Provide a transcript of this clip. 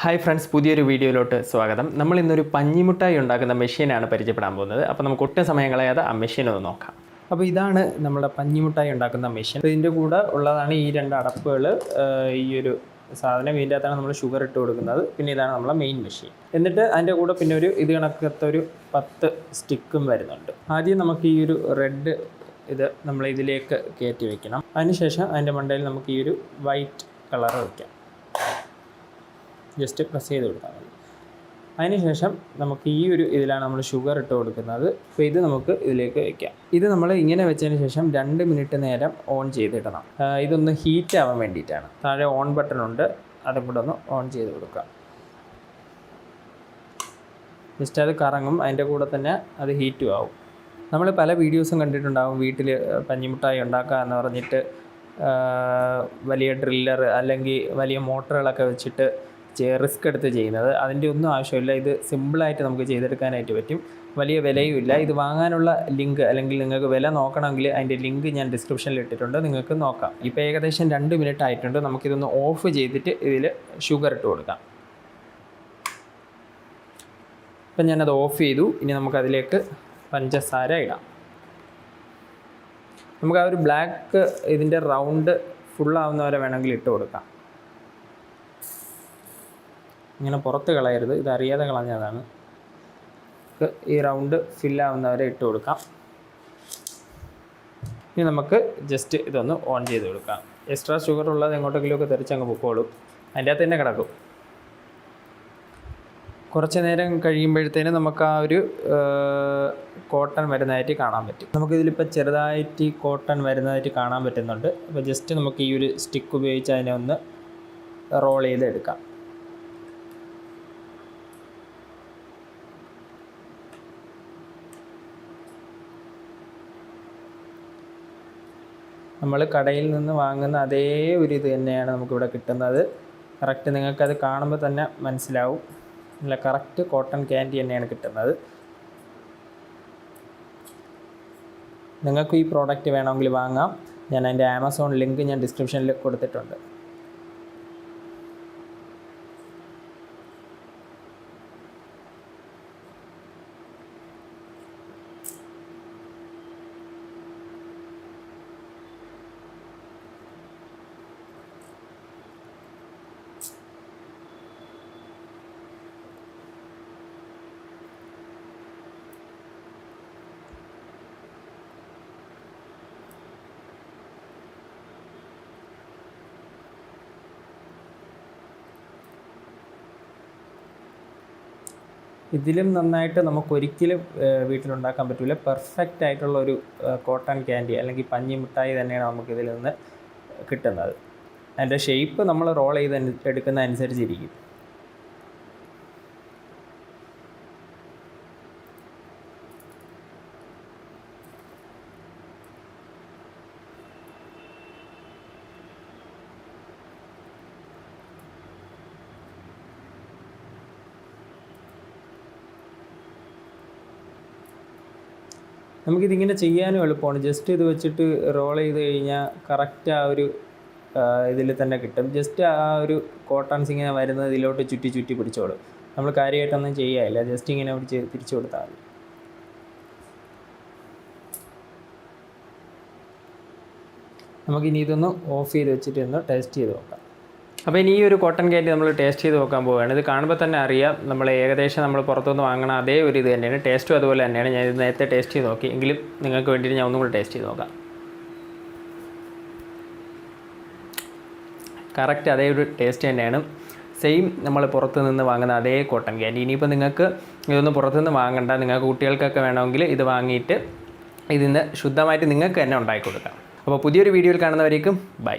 Hi friends, പുതിയൊരു വീഡിയോയിലോട്ട് സ്വാഗതം. നമ്മൾ ഇന്നൊരു പഞ്ഞിമുട്ടായി ഉണ്ടാക്കുന്ന മെഷീനാണ് പരിചയപ്പെടാൻ പോകുന്നത്. അപ്പോൾ നമുക്ക് ഒട്ടും സമയം കളയാതെ ആ മെഷീൻ ഒന്ന് നോക്കാം. അപ്പോൾ ഇതാണ് നമ്മുടെ പഞ്ഞിമുട്ടായി ഉണ്ടാക്കുന്ന മെഷീൻ. അപ്പോൾ ഇതിൻ്റെ കൂടെ ഉള്ളതാണ് ഈ രണ്ട് അടപ്പുകൾ. ഈ ഒരു സാധനം ഇതിൻ്റെ അകത്താണ് നമ്മൾ ഷുഗർ ഇട്ട് കൊടുക്കുന്നത്. പിന്നെ ഇതാണ് നമ്മളെ മെയിൻ മെഷീൻ. എന്നിട്ട് അതിൻ്റെ കൂടെ പിന്നെ ഇത് കണക്കത്തെ ഒരു 10 സ്റ്റിക്കും വരുന്നുണ്ട്. ആദ്യം നമുക്ക് ഈ ഒരു റെഡ് ഇത് നമ്മൾ ഇതിലേക്ക് കയറ്റി വയ്ക്കണം. അതിനുശേഷം അതിൻ്റെ മണ്ടയിൽ നമുക്ക് ഈ ഒരു വൈറ്റ് കളർ വയ്ക്കാം. ജസ്റ്റ് പ്രസ് ചെയ്ത് കൊടുത്താൽ മതി. അതിനുശേഷം നമുക്ക് ഈ ഒരു ഇതിലാണ് നമ്മൾ ഷുഗർ ഇട്ട് കൊടുക്കുന്നത്. അപ്പോൾ ഇത് നമുക്ക് ഇതിലേക്ക് വയ്ക്കാം. ഇത് നമ്മൾ ഇങ്ങനെ വെച്ചതിന് ശേഷം 2 മിനിറ്റ് നേരം ഓൺ ചെയ്തിടണം. ഇതൊന്ന് ഹീറ്റ് ആവാൻ വേണ്ടിയിട്ടാണ്. താഴെ ഓൺ ബട്ടൺ ഉണ്ട്, അതും കൂടെ ഒന്ന് ഓൺ ചെയ്ത് കൊടുക്കാം. ജസ്റ്റ് അത് കറങ്ങും, അതിൻ്റെ കൂടെ തന്നെ അത് ഹീറ്റും ആവും. നമ്മൾ പല വീഡിയോസും കണ്ടിട്ടുണ്ടാകും, വീട്ടിൽ പഞ്ഞിമുട്ടായി ഉണ്ടാക്കുക എന്ന് പറഞ്ഞിട്ട് വലിയ ഡ്രില്ലർ അല്ലെങ്കിൽ വലിയ മോട്ടറുകളൊക്കെ വെച്ചിട്ട് റിസ്ക് എടുത്ത് ചെയ്യുന്നത്. അതിൻ്റെ ഒന്നും ആവശ്യമില്ല. ഇത് സിമ്പിളായിട്ട് നമുക്ക് ചെയ്തെടുക്കാനായിട്ട് പറ്റും. വലിയ വിലയുമില്ല. ഇത് വാങ്ങാനുള്ള ലിങ്ക് അല്ലെങ്കിൽ നിങ്ങൾക്ക് വില നോക്കണമെങ്കിൽ അതിൻ്റെ ലിങ്ക് ഞാൻ ഡിസ്ക്രിപ്ഷനിൽ ഇട്ടിട്ടുണ്ട്, നിങ്ങൾക്ക് നോക്കാം. ഇപ്പോൾ ഏകദേശം 2 മിനിറ്റ് ആയിട്ടുണ്ട്. നമുക്കിതൊന്ന് ഓഫ് ചെയ്തിട്ട് ഇതിൽ ഷുഗർ ഇട്ട് കൊടുക്കാം. ഇപ്പം ഞാനത് ഓഫ് ചെയ്തു. ഇനി നമുക്കതിലേക്ക് പഞ്ചസാര ഇടാം. നമുക്ക് ആ ഒരു ബ്ലാക്ക് ഇതിൻ്റെ റൗണ്ട് ഫുള്ളാവുന്നവരെ വേണമെങ്കിൽ ഇട്ട് കൊടുക്കാം. ഇങ്ങനെ പുറത്ത് കളയരുത്, ഇതറിയാതെ കളഞ്ഞതാണ്. ഈ റൗണ്ട് ഫില്ലാവുന്നവരെ ഇട്ട് കൊടുക്കാം. ഇനി നമുക്ക് ജസ്റ്റ് ഇതൊന്ന് ഓൺ ചെയ്ത് കൊടുക്കാം. എക്സ്ട്രാ ഷുഗർ ഉള്ളത് എങ്ങോട്ടെങ്കിലുമൊക്കെ തെറിച്ചങ്ങ് പൊക്കോളും, അതിൻ്റെ അകത്ത് തന്നെ കിടക്കും. കുറച്ച് നേരം കഴിയുമ്പോഴത്തേനും നമുക്ക് ആ ഒരു കോട്ടൺ വരുന്നതായിട്ട് കാണാൻ പറ്റും. നമുക്കിതിലിപ്പോൾ ചെറുതായിട്ട് കോട്ടൺ വരുന്നതായിട്ട് കാണാൻ പറ്റുന്നുണ്ട്. അപ്പോൾ ജസ്റ്റ് നമുക്ക് ഈ ഒരു സ്റ്റിക്ക് ഉപയോഗിച്ച് അതിനെ ഒന്ന് റോൾ ചെയ്തെടുക്കാം. നമ്മൾ കടയിൽ നിന്ന് വാങ്ങുന്ന അതേ ഒരു ഇത് തന്നെയാണ് നമുക്കിവിടെ കിട്ടുന്നത്. കറക്റ്റ് നിങ്ങൾക്കത് കാണുമ്പോൾ തന്നെ മനസ്സിലാവും. നല്ല കറക്റ്റ് കോട്ടൺ ക്യാൻഡി തന്നെയാണ് കിട്ടുന്നത്. നിങ്ങൾക്ക് ഈ പ്രോഡക്റ്റ് വേണമെങ്കിൽ വാങ്ങാം. ഞാൻ അതിൻ്റെ ആമസോൺ ലിങ്ക് ഞാൻ ഡിസ്ക്രിപ്ഷനിൽ കൊടുത്തിട്ടുണ്ട്. ഇതിലും നന്നായിട്ട് നമുക്കൊരിക്കലും വീട്ടിലുണ്ടാക്കാൻ പറ്റില്ല. പെർഫെക്റ്റ് ആയിട്ടുള്ളൊരു കോട്ടൺ ക്യാൻഡി അല്ലെങ്കിൽ പഞ്ഞി മിഠായി തന്നെയാണ് നമുക്കിതിൽ നിന്ന് കിട്ടുന്നത്. അതിൻ്റെ ഷേപ്പ് നമ്മൾ റോൾ ചെയ്ത് എടുക്കുന്ന അനുസരിച്ചിരിക്കും. നമുക്കിതിങ്ങനെ ചെയ്യാനും എളുപ്പമാണ്. ജസ്റ്റ് ഇത് വെച്ചിട്ട് റോൾ ചെയ്ത് കഴിഞ്ഞാൽ കറക്റ്റ് ആ ഒരു ഇതിൽ തന്നെ കിട്ടും. ജസ്റ്റ് ആ ഒരു കോട്ടൺസ് ഇങ്ങനെ വരുന്നത് ഇതിലോട്ട് ചുറ്റി ചുറ്റി പിടിച്ചോളും. നമ്മൾ കാര്യമായിട്ടൊന്നും ചെയ്യാനില്ല, ജസ്റ്റ് ഇങ്ങനെ പിടിച്ച് തിരിച്ചു കൊടുത്താൽ മതി. നമുക്കിനി ഇതൊന്ന് ഓഫ് ചെയ്ത് വെച്ചിട്ട് ഒന്ന് ടേസ്റ്റ് ചെയ്ത് നോക്കാം. അപ്പോൾ ഇനി ഈ ഒരു കോട്ടൺ ക്യാൻഡി നമ്മൾ ടേസ്റ്റ് ചെയ്ത് നോക്കാൻ പോവുകയാണ്. ഇത് കാണുമ്പോൾ തന്നെ അറിയാം, നമ്മൾ ഏകദേശം നമ്മൾ പുറത്തുനിന്ന് വാങ്ങണ അതേ ഒരു ഇത് തന്നെയാണ്. ടേസ്റ്റും അതുപോലെ തന്നെയാണ്. ഞാൻ ഇത് നേരത്തെ ടേസ്റ്റ് ചെയ്ത് നോക്കി, എങ്കിലും നിങ്ങൾക്ക് വേണ്ടിയിട്ട് ഞാൻ ഒന്നും കൂടി ടേസ്റ്റ് ചെയ്ത് നോക്കാം. കറക്റ്റ് അതേ ഒരു ടേസ്റ്റ് തന്നെയാണ്. സെയിം നമ്മൾ പുറത്തു നിന്ന് വാങ്ങുന്ന അതേ കോട്ടൺ ക്യാൻഡി. ഇനിയിപ്പോൾ നിങ്ങൾക്ക് ഇതൊന്നും പുറത്തുനിന്ന് വാങ്ങണ്ട, നിങ്ങൾക്ക് കുട്ടികൾക്കൊക്കെ വേണമെങ്കിൽ ഇത് വാങ്ങിയിട്ട് ഇതിന്ന് ശുദ്ധമായിട്ട് നിങ്ങൾക്ക് തന്നെ ഉണ്ടാക്കി കൊടുക്കാം. അപ്പോൾ പുതിയൊരു വീഡിയോയിൽ കാണുന്നവരേക്കും ബൈ.